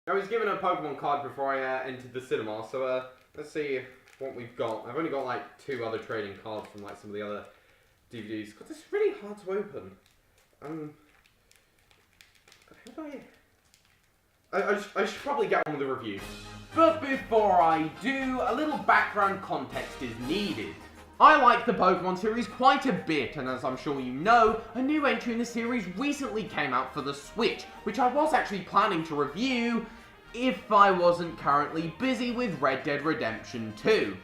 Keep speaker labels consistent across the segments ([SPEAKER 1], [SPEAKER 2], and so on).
[SPEAKER 1] I was given a Pokemon card before I entered the cinema, so let's see what we've got. I've only got like 2 other trading cards from like some of the other DVDs. God, this is really hard to open. How do I should probably get on with the review. But before I do, a little background context is needed. I like the Pokemon series quite a bit, and as I'm sure you know, a new entry in the series recently came out for the Switch, which I was actually planning to review if I wasn't currently busy with Red Dead Redemption 2.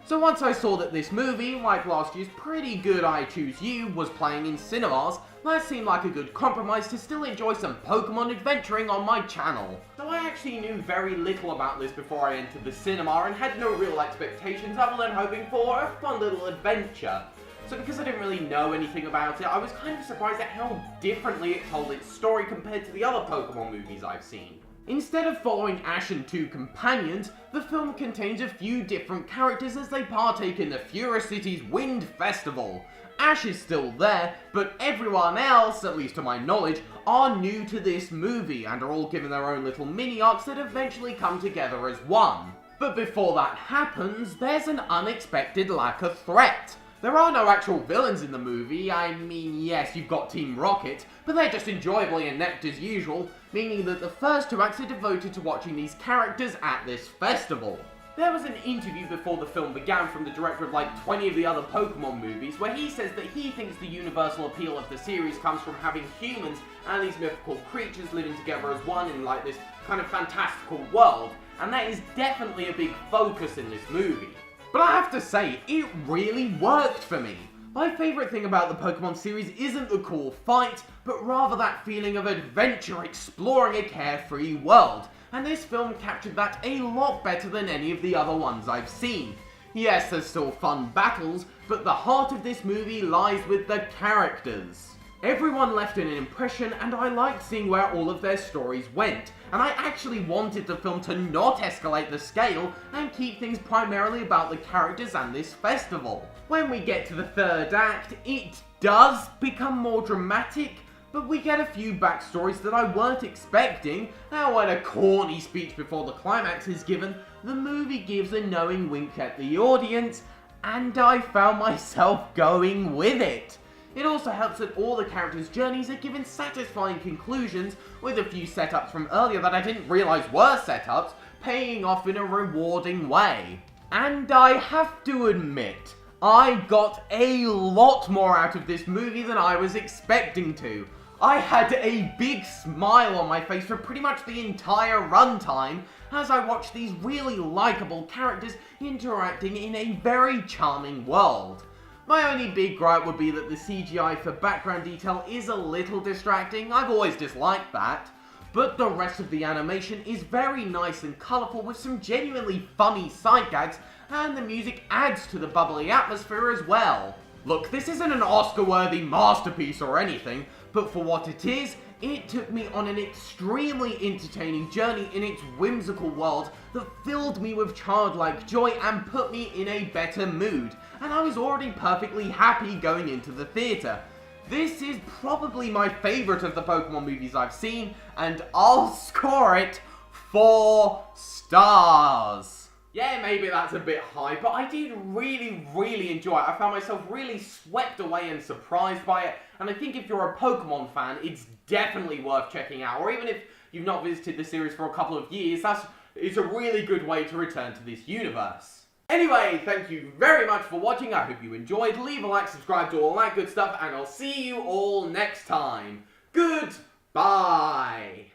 [SPEAKER 1] So once I saw that this movie, like last year's pretty good I Choose You, was playing in cinemas, that seemed like a good compromise to still enjoy some Pokemon adventuring on my channel. So I actually knew very little about this before I entered the cinema and had no real expectations other than hoping for a fun little adventure. So because I didn't really know anything about it, I was kind of surprised at how differently it told its story compared to the other Pokemon movies I've seen. Instead of following Ash and 2 companions, the film contains a few different characters as they partake in the Fura City's Wind Festival. Ash is still there, but everyone else, at least to my knowledge, are new to this movie and are all given their own little mini-arcs that eventually come together as one. But before that happens, there's an unexpected lack of threat. There are no actual villains in the movie. I mean, yes, you've got Team Rocket, but they're just enjoyably inept as usual, meaning that the first 2 acts are devoted to watching these characters at this festival. There was an interview before the film began from the director of like 20 of the other Pokemon movies where he says that he thinks the universal appeal of the series comes from having humans and these mythical creatures living together as one in like this kind of fantastical world, and that is definitely a big focus in this movie. But I have to say, it really worked for me. My favourite thing about the Pokemon series isn't the cool fight, but rather that feeling of adventure exploring a carefree world, and this film captured that a lot better than any of the other ones I've seen. Yes, there's still fun battles, but the heart of this movie lies with the characters. Everyone left an impression, and I liked seeing where all of their stories went, and I actually wanted the film to not escalate the scale and keep things primarily about the characters and this festival. When we get to the 3rd act, it does become more dramatic, but we get a few backstories that I weren't expecting, and when a corny speech before the climax is given, the movie gives a knowing wink at the audience, and I found myself going with it. It also helps that all the characters' journeys are given satisfying conclusions, with a few setups from earlier that I didn't realise were setups, paying off in a rewarding way. And I have to admit, I got a lot more out of this movie than I was expecting to. I had a big smile on my face for pretty much the entire runtime as I watched these really likeable characters interacting in a very charming world. My only big gripe would be that the CGI for background detail is a little distracting. I've always disliked that. But the rest of the animation is very nice and colourful with some genuinely funny side gags, and the music adds to the bubbly atmosphere as well. Look, this isn't an Oscar-worthy masterpiece or anything, but for what it is, it took me on an extremely entertaining journey in its whimsical world that filled me with childlike joy and put me in a better mood, and I was already perfectly happy going into the theatre. This is probably my favourite of the Pokemon movies I've seen, and I'll score it 4 stars. Yeah, maybe that's a bit high, but I did really enjoy it. I found myself really swept away and surprised by it, and I think if you're a Pokemon fan, it's definitely worth checking out. Or even if you've not visited the series for a couple of years, it's a really good way to return to this universe. Anyway, thank you very much for watching. I hope you enjoyed. Leave a like, subscribe to all that good stuff, and I'll see you all next time. Goodbye.